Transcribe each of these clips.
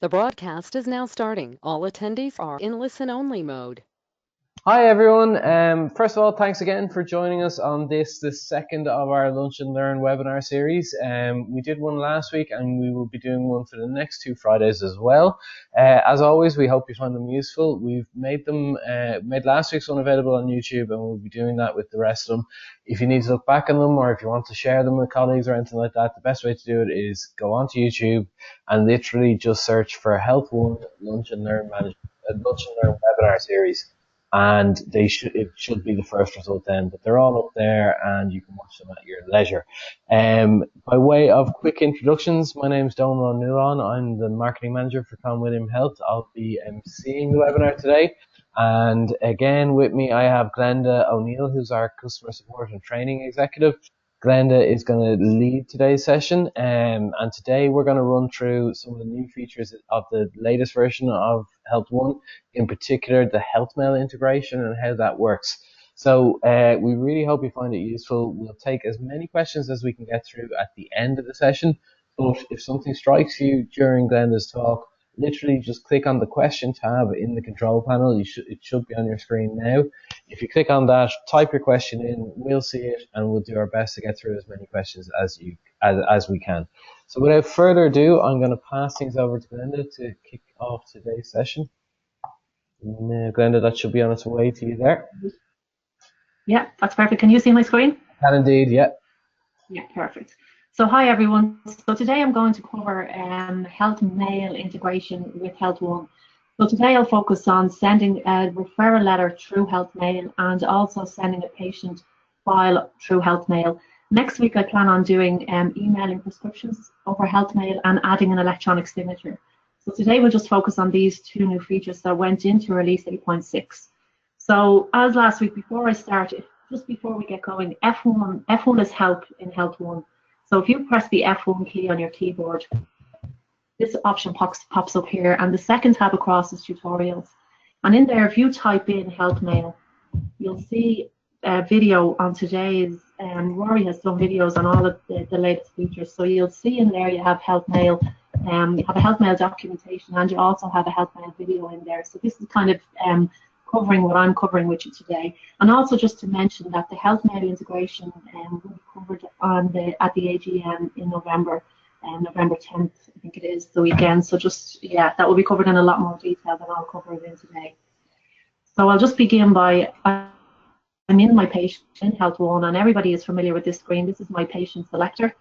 The broadcast is now starting. All attendees are in listen-only mode. Hi everyone. First of all, thanks again for joining us on the second of our Lunch and Learn webinar series. We did one last week and we will be doing one for the next 2 Fridays as well. As always, we hope you find them useful. We've made last week's one available on YouTube, and we'll be doing that with the rest of them. If you need to look back on them, or if you want to share them with colleagues or anything like that, the best way to do it is go onto YouTube and literally just search for HealthOne Lunch and Learn webinar series, and it should be the first result then. But they're all up there and you can watch them at your leisure. By way of quick introductions, my name's Donald Newon. I'm the marketing manager for Con William Health. I'll be emceeing the webinar today, and again with me I have Glenda O'Neill, who's our customer support and training executive. Glenda is going to lead today's session, and today we're going to run through some of the new features of the latest version of HealthOne, in particular the Healthmail integration and how that works. So we really hope you find it useful. We'll take as many questions as we can get through at the end of the session, but if something strikes you during Glenda's talk, literally just click on the question tab in the control panel. It should be on your screen now. If you click on that, type your question in, we'll see it, and we'll do our best to get through as many questions as we can. So without further ado, I'm going to pass things over to Glenda to kick off today's session. Glenda, that should be on its way to you there. Yeah, that's perfect. Can you see my screen? Can indeed, yeah. Yeah, perfect. So hi everyone. So today I'm going to cover Healthmail integration with HealthOne. So today I'll focus on sending a referral letter through Healthmail and also sending a patient file through Healthmail. Next week I plan on doing emailing prescriptions over Healthmail and adding an electronic signature. So today we'll just focus on these two new features that went into release 8.6. So as last week, before I start, just before we get going, F1 is help in HealthOne. So if you press the F1 key on your keyboard, this option pops up here, and the second tab across is tutorials. And in there, if you type in Healthmail, you'll see a video on today's, Rory has done videos on all of the latest features. So you'll see in there you have Healthmail, you have a Healthmail documentation, and you also have a Healthmail video in there. So this is kind of covering what I'm covering with you today. And also just to mention that the Healthmail integration will be covered at the AGM in November, November 10th, I think it is, the weekend. So just, yeah, that will be covered in a lot more detail than I'll cover it in today. So I'll just begin by, I'm in my patient in HealthOne, and everybody is familiar with this screen. This is my patient selector.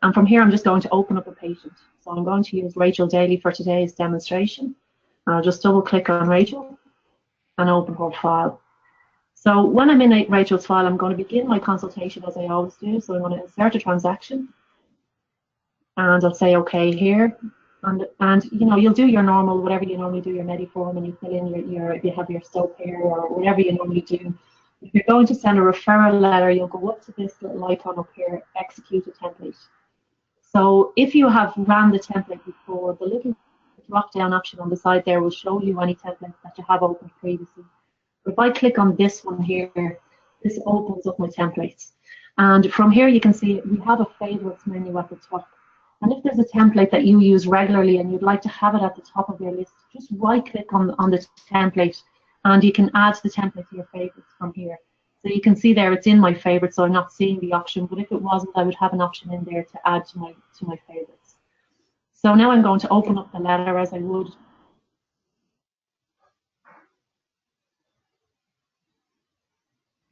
And from here, I'm just going to open up a patient. So I'm going to use Rachel Daly for today's demonstration. And I'll just double click on Rachel and open her file. So when I'm in Rachel's file, I'm going to begin my consultation as I always do. So I'm going to insert a transaction, and I'll say OK here. And you know, you'll do your normal, whatever you normally do, your Mediform, and you fill in if you have your SOAP here or whatever you normally do. If you're going to send a referral letter, you'll go up to this little icon up here, execute a template. So if you have ran the template before, the little drop-down option on the side there will show you any templates that you have opened previously. If I click on this one here, this opens up my templates. And from here you can see we have a favorites menu at the top. And if there's a template that you use regularly and you'd like to have it at the top of your list, just right-click on the template, and you can add the template to your favorites from here. So you can see there it's in my favorites, so I'm not seeing the option, but if it wasn't, I would have an option in there to add to my favorites. So now I'm going to open up the letter as I would.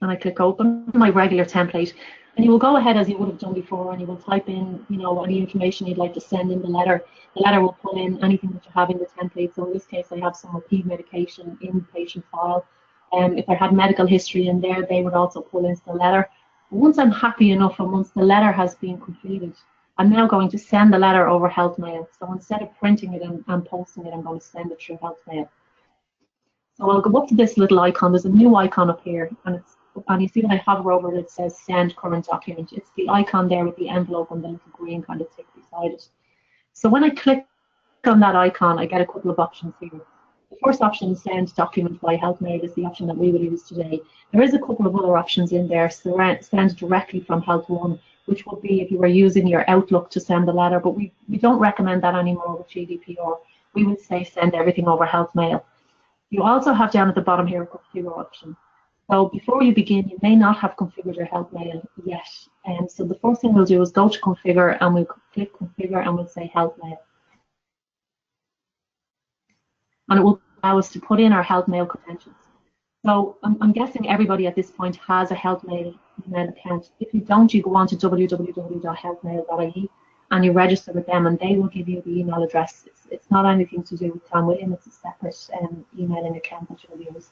And I click open my regular template. And you will go ahead as you would have done before, and you will type in, you know, any information you'd like to send in the letter. The letter will pull in anything that you have in the template. So in this case, I have some repeat medication in the patient file. If I had medical history in there, they would also pull into the letter. Once I'm happy enough, and once the letter has been completed, I'm now going to send the letter over Healthmail. So instead of printing it and posting it, I'm going to send it through Healthmail. So I'll go up to this little icon. There's a new icon up here, and you see when I hover over it, it says Send Current Document. It's the icon there with the envelope and the little green kind of tick beside it. So when I click on that icon, I get a couple of options here. The first option, Send Document by Healthmail, is the option that we will use today. There is a couple of other options in there. Send directly from HealthOne, which would be if you were using your Outlook to send the letter, but we don't recommend that anymore with GDPR. we would say send everything over Healthmail. You also have down at the bottom here a configure option. So before you begin, you may not have configured your Healthmail yet. And so the first thing we'll do is go to configure, and we'll click configure, and we'll say Healthmail. And it will allow us to put in our Healthmail credentials. So I'm guessing everybody at this point has a Healthmail email account. If you don't, you go on to www.healthmail.ie and you register with them, and they will give you the email address. It's not anything to do with Tom William, it's a separate emailing account that you'll use.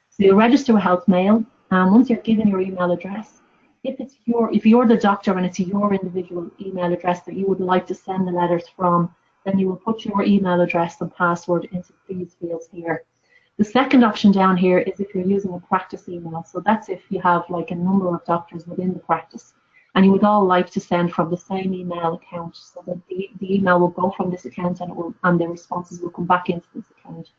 So you register with Healthmail, and once you're given your email address, if you're the doctor and it's your individual email address that you would like to send the letters from, then you will put your email address and password into these fields here. The second option down here is if you're using a practice email. So that's if you have like a number of doctors within the practice and you would all like to send from the same email account, so that the email will go from this account and the responses will come back into this account.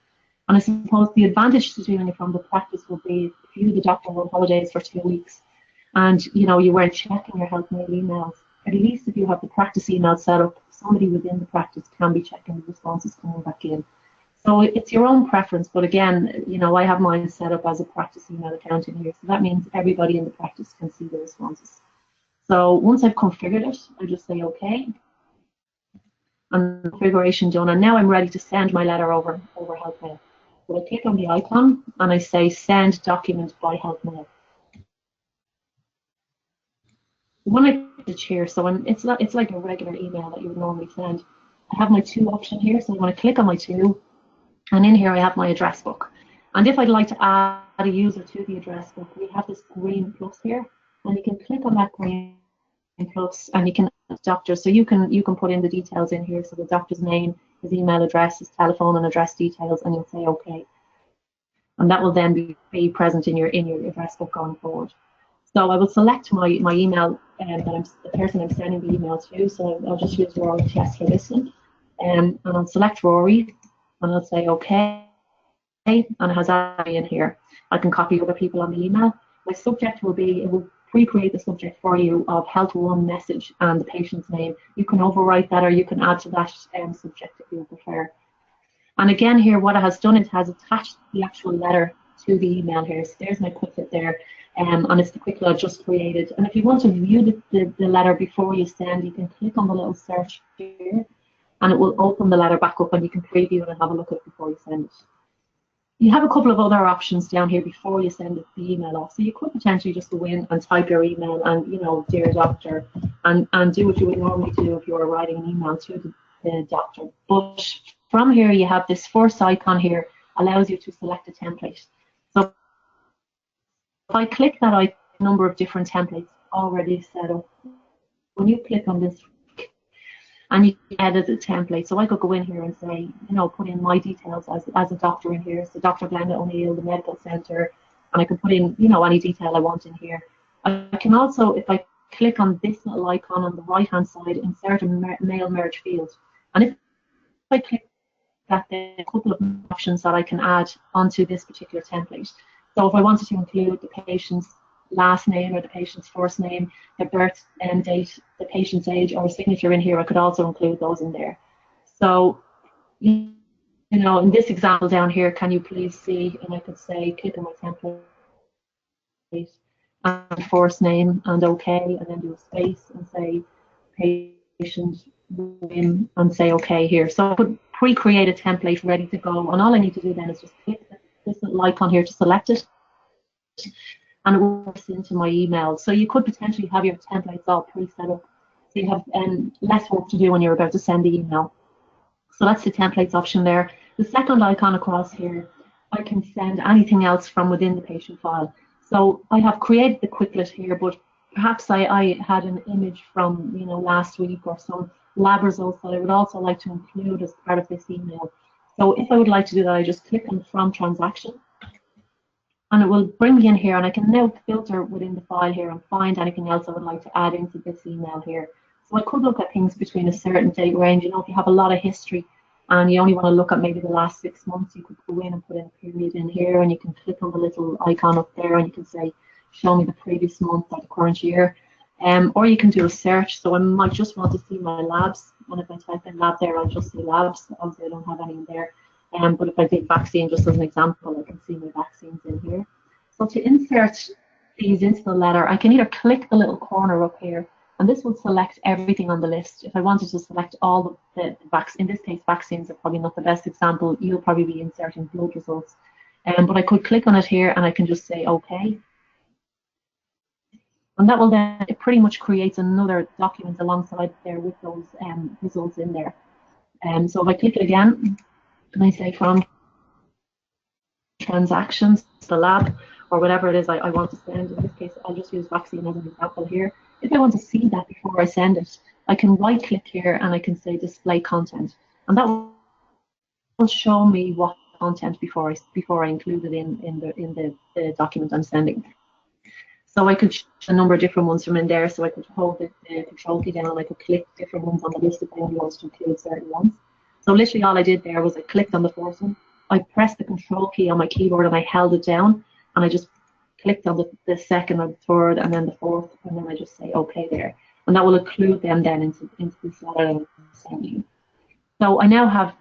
And I suppose the advantage to doing it from the practice would be if you, the doctor, were on holidays for 2 weeks and you weren't checking your Healthmail emails, at least if you have the practice email set up, somebody within the practice can be checking the responses coming back in. So it's your own preference, but again, I have mine set up as a practice email account in here, so that means everybody in the practice can see the responses. So once I've configured it, I just say OK, and configuration done, and now I'm ready to send my letter over Healthmail. So I click on the icon and I say send document by Healthmail. When I put it here, so it's like a regular email that you would normally send. I have my to option here, so I'm going to click on my to. And in here I have my address book. And if I'd like to add a user to the address book, we have this green plus here, and you can click on that green plus and you can add doctors. So you can put in the details in here, so the doctor's name, his email address, his telephone and address details, and you'll say OK. And that will then be present in your address book going forward. So I will select my email the person I'm sending the email to. So I'll just use Rory Test for this one. And I'll select Rory. And I'll say OK, and it has that in here. I can copy other people on the email. My subject will be, it will pre-create the subject for you of HealthOne message and the patient's name. You can overwrite that or you can add to that subject if you prefer. And again here, what it has done is it has attached the actual letter to the email here. So there's my Quicklist there, and it's the Quicklist I just created. And if you want to view the letter before you send, you can click on the little search here, and it will open the letter back up and you can preview it and have a look at it before you send it. You have a couple of other options down here before you send the email off. So you could potentially just go in and type your email and, dear doctor, and do what you would normally do if you were writing an email to the doctor. But from here, you have this first icon here, allows you to select a template. So if I click that icon, a number of different templates already set up. When you click on this, and you can edit the template. So I could go in here and say, put in my details as a doctor in here. So Dr. Glenda O'Neill, the medical centre, and I can put in, any detail I want in here. I can also, if I click on this little icon on the right-hand side, insert a mail merge field. And if I click that, there are a couple of options that I can add onto this particular template. So if I wanted to include the patient's last name or the patient's first name, their birth and date, the patient's age, or a signature in here, I could also include those in there. So, in this example down here, can you please see, and I could say, click on my template, and first name, and OK, and then do a space and say patient name, and say OK here. So I could pre-create a template ready to go, and all I need to do then is just click this little icon here to select it, and it works into my email. So you could potentially have your templates all pre-set up, so you have less work to do when you're about to send the email. So that's the templates option there. The second icon across here, I can send anything else from within the patient file. So I have created the Quicklist here, but perhaps I had an image from last week or some lab results that I would also like to include as part of this email. So if I would like to do that, I just click on From Transaction, and it will bring me in here, and I can now filter within the file here and find anything else I would like to add into this email here. So I could look at things between a certain date range. If you have a lot of history and you only want to look at maybe the last 6 months, you could go in and put in a period in here, and you can click on the little icon up there and you can say, show me the previous month or the current year. Or you can do a search. So I might just want to see my labs and if I type in lab there, I'll just see labs. Obviously, I don't have any in there. But if I did vaccine, just as an example, I can see my vaccines in here. So to insert these into the letter, I can either click the little corner up here, and this will select everything on the list. If I wanted to select all the vaccines, in this case, vaccines are probably not the best example. You'll probably be inserting blood results. But I could click on it here, and I can just say OK. And that will then, it pretty much creates another document alongside there with those results in there. So if I click it again, and I say from transactions, the lab, or whatever it is I want to send. In this case, I'll just use vaccine as an example here. If I want to see that before I send it, I can right click here and I can say display content. And that will show me what content before I include it in the document I'm sending. So I could choose a number of different ones from in there. So I could hold the control key down and I could click different ones on the list if I only wanted to include certain ones. So literally all I did there was I clicked on the first one. I pressed the control key on my keyboard and I held it down, and I just clicked on the second and the third and then the fourth, and then I just say OK there. And that will include them then into this letter I'm sending. So I now have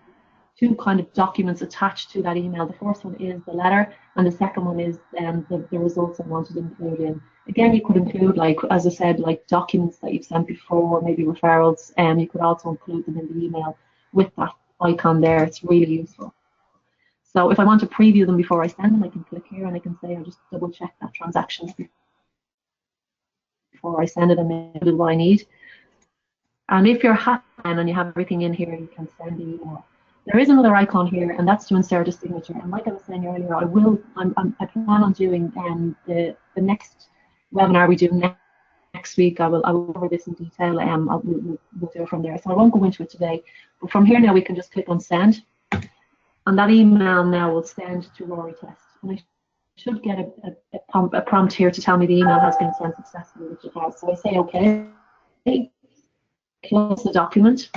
two kind of documents attached to that email. The first one is the letter, and the second one is the results I wanted to include in. Again, you could include, like, as I said, like documents that you've sent before, maybe referrals, and you could also include them in the email with that icon there. It's really useful. So if I want to preview them before I send them, I can click here and I can say I'll just double check that transaction before I send it and maybe what I need. And if you're happy and you have everything in here, you can send the email. There is another icon here, and that's to insert a signature. And like I was saying earlier, I plan on doing the next webinar we do next week. I will cover this in detail. We'll do it from there. So I won't go into it today. But from here now, we can just click on send. And that email now will send to Rory Test. And I should get a prompt here to tell me the email has been sent successfully, which it has. So I say OK, close the document,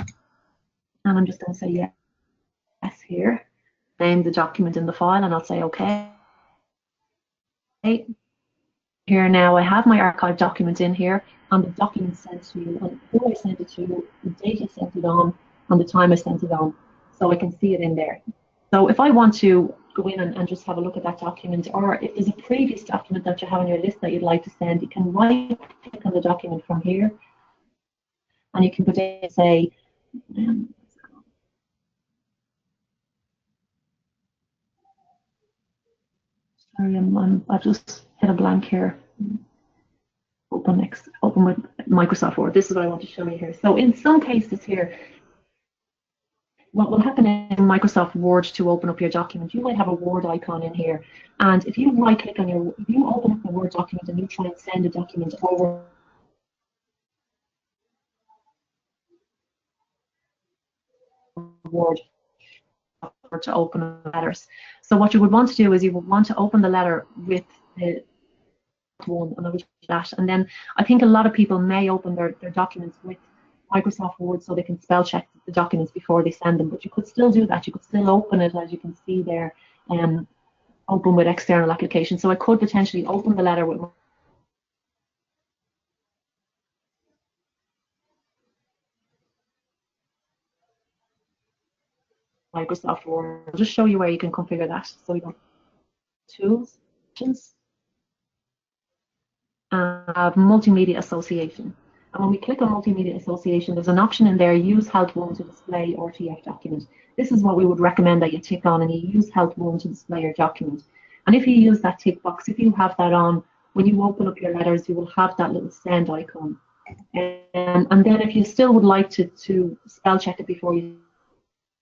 and I'm just going to say yes here. Name the document in the file, and I'll say OK. Here now I have my archive document in here, and the document sent to you, and who I sent it to, the date I sent it on, and the time I sent it on, so I can see it in there. So if I want to go in and just have a look at that document, or if there's a previous document that you have on your list that you'd like to send, you can right click on the document from here, and you can put in, say, sorry, I just hit a blank here. Open with Microsoft Word. This is what I want to show you here. So in some cases here, what will happen in Microsoft Word to open up your document, you might have a Word icon in here, and if you right click on if you open up a Word document and you try and send a document over Word to open letters. So what you would want to do is you would want to open the letter with the one, and I would do that. And then I think a lot of people may open their documents with Microsoft Word so they can spell check the documents before they send them, but you could still do that. You could still open it, as you can see there, open with external application. So I could potentially open the letter with Microsoft Word. I'll just show you where you can configure that. So we go tools, options, and have multimedia association. And when we click on multimedia association, there's an option in there, use HealthOne to display RTF document. This is what we would recommend that you tick on, and you use HealthOne to display your document. And if you use that tick box, if you have that on, when you open up your letters, you will have that little send icon. And then if you still would like to spell check it before you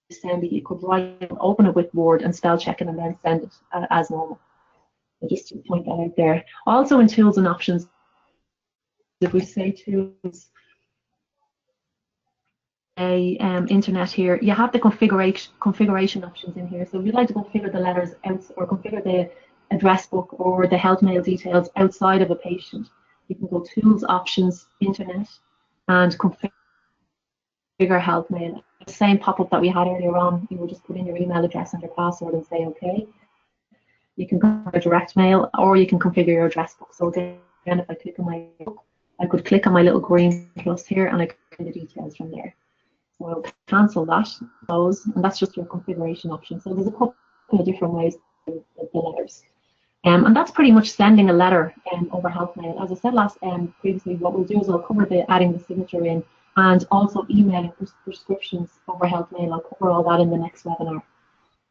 send it, you could open it with Word and spell check it and then send it as normal. So just to point that out there. Also in tools and options, if we say tools, internet here, you have the configuration options in here. So if you'd like to configure the letters out or configure the address book or the Healthmail details outside of a patient, you can go tools, options, internet, and configure Healthmail. The same pop-up that we had earlier on, you will just put in your email address and your password and say OK. You can configure direct mail, or you can configure your address book. So again, if I click on my book, I could click on my little green plus here and I can get the details from there. So I'll cancel that, close, and that's just your configuration option. So there's a couple of different ways to the letters. And that's pretty much sending a letter over Healthmail. As I said previously, what we'll do is I'll cover adding the signature in and also emailing prescriptions over Healthmail. I'll cover all that in the next webinar.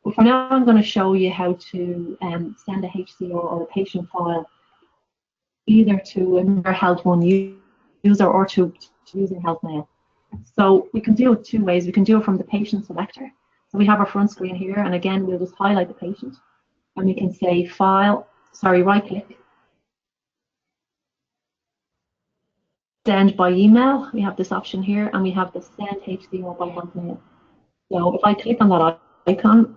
But for now, I'm going to show you how to send a HCO or a patient file either to another HealthOne user or to using Healthmail. So we can do it two ways. We can do it from the patient selector. So we have our front screen here, and again, we'll just highlight the patient, and we can say right click, send by email. We have this option here, and we have the send HCO by Healthmail. So if I click on that icon,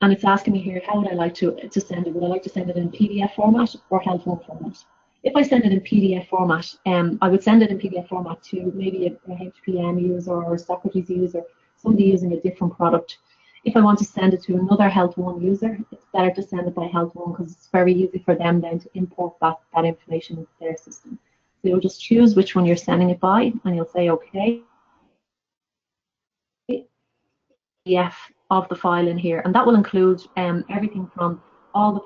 and it's asking me here, how would I like to send it? Would I like to send it in PDF format or HealthOne format? If I send it in PDF format, I would send it in PDF format to maybe a HPM user or a Socrates user, somebody using a different product. If I want to send it to another HealthOne user, it's better to send it by HealthOne because it's very easy for them then to import that information into their system. So you'll just choose which one you're sending it by, and you'll say OK. PDF of the file in here, and that will include everything from all the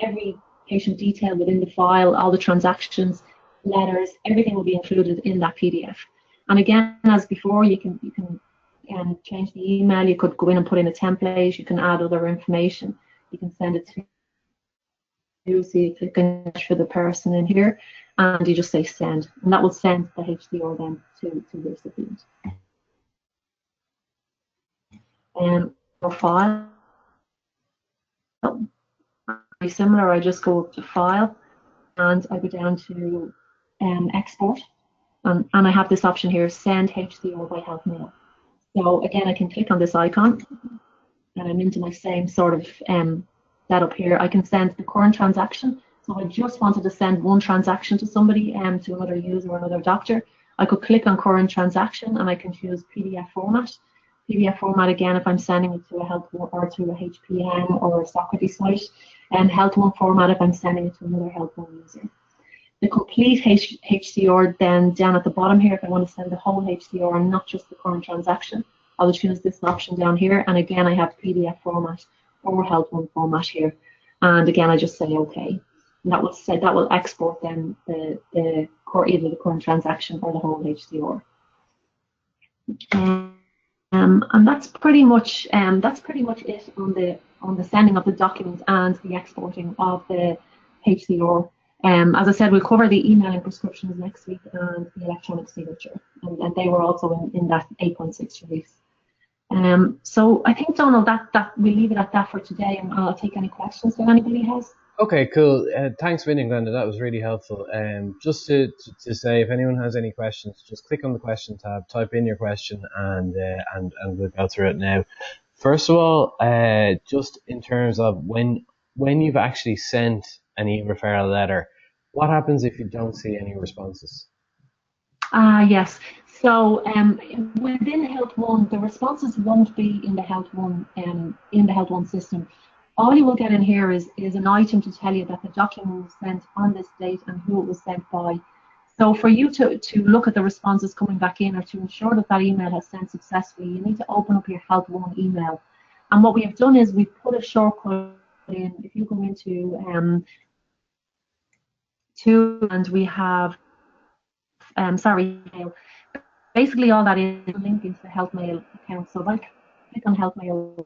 every patient detail within the file, all the transactions, letters, everything will be included in that PDF. And again, as before, you can change the email. You could go in and put in a template. You can add other information. You can send it to you. So you click for the person in here, and you just say send, and that will send the HCO then to the recipient. For file, very similar. I just go up to file, and I go down to export, and I have this option here, send HCO by Healthmail. So again, I can click on this icon, and I'm into my same sort of setup here. I can send the current transaction. So I just wanted to send one transaction to somebody, to another user or another doctor. I could click on current transaction, and I can choose PDF format. PDF format again if I'm sending it to a HealthOne or to a HPM or a Socrates site, and HealthOne format if I'm sending it to another HealthOne user. The complete HCR then down at the bottom here, if I want to send the whole HCR and not just the current transaction, I will choose this option down here, and again I have PDF format or HealthOne format here, and again I just say OK, and that will export then either the current transaction or the whole HCR. And that's pretty much it on the sending of the documents and the exporting of the HCR. As I said, we'll cover the emailing prescriptions next week and the electronic signature, and they were also in that 8.6 release. So I think, Donald, that we'll leave it at that for today, and I'll take any questions that anybody has. Okay, cool. Thanks, Vinny and Glenda. That was really helpful. Just to say, if anyone has any questions, just click on the question tab, type in your question, and we'll go through it now. First of all, just in terms of when you've actually sent an e-referral letter, what happens if you don't see any responses? Yes. So within HealthOne, the responses won't be in the HealthOne system. All you will get in here is an item to tell you that the document was sent on this date and who it was sent by. So for you to look at the responses coming back in, or to ensure that email has sent successfully, you need to open up your HealthOne email. And what we have done is we put a shortcut in. If you go into and we have basically all that is a link into the Healthmail account. So if I click on Healthmail,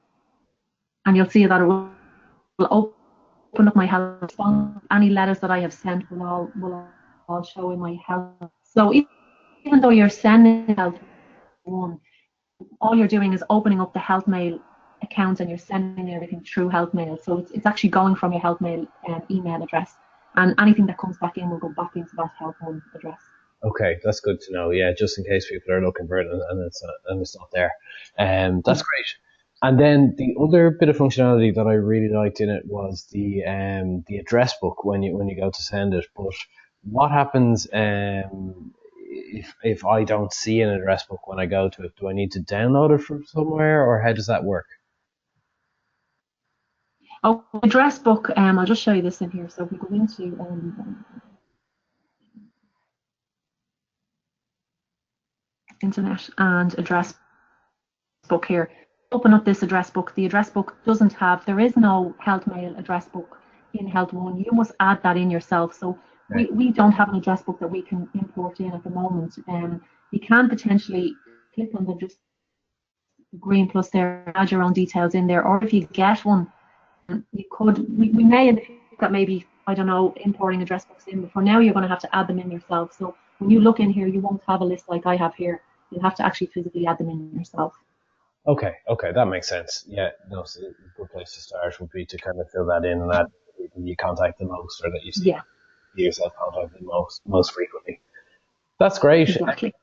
and you'll see that it will open up my health response. Any letters that I have sent will all show in my health. So even though you're sending HealthOne, all you're doing is opening up the Healthmail account, and you're sending everything through Healthmail. So it's actually going from your Healthmail email address, and anything that comes back in will go back into that HealthOne address. Okay, that's good to know. Yeah, just in case people are looking for it and it's not there. That's great. And then the other bit of functionality that I really liked in it was the address book when you go to send it. But what happens if I don't see an address book when I go to it? Do I need to download it from somewhere, or how does that work? Oh, address book. I'll just show you this in here. So if we go into internet and address book here. Open up this address book. The address book there is no Healthmail address book in HealthOne. You must add that in yourself. So we don't have an address book that we can import in at the moment. You can potentially click on the green plus there, add your own details in there, or if you get one, we may in the future that maybe, I don't know, importing address books in, but for now you're going to have to add them in yourself. So when you look in here, you won't have a list like I have here. You'll have to actually physically add them in yourself. Okay, that makes sense. Yeah, no, so a good place to start would be to kind of fill that in and add people you contact the most, or that you see yourself contacting most frequently. That's great. Exactly.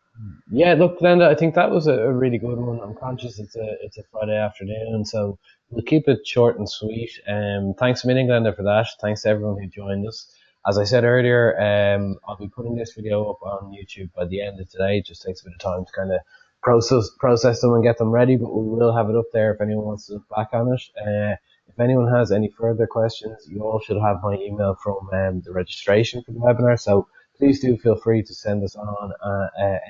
Yeah, look, Glenda, I think that was a really good one. I'm conscious it's a Friday afternoon, so we'll keep it short and sweet. Thanks a million, Glenda, for that. Thanks to everyone who joined us. As I said earlier, I'll be putting this video up on YouTube by the end of today. It just takes a bit of time to kind of process them and get them ready, but we will have it up there if anyone wants to look back on it. If anyone has any further questions, you all should have my email from the registration for the webinar, so please do feel free to send us on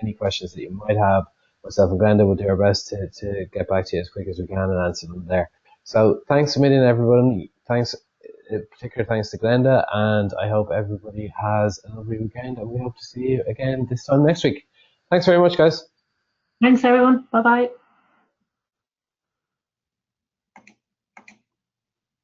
any questions that you might have. Myself and Glenda will do our best to get back to you as quick as we can and answer them there. So thanks a million, everyone. Particular thanks to Glenda, and I hope everybody has a lovely weekend, and we hope to see you again this time next week. Thanks very much, guys. Thanks, everyone. Bye-bye.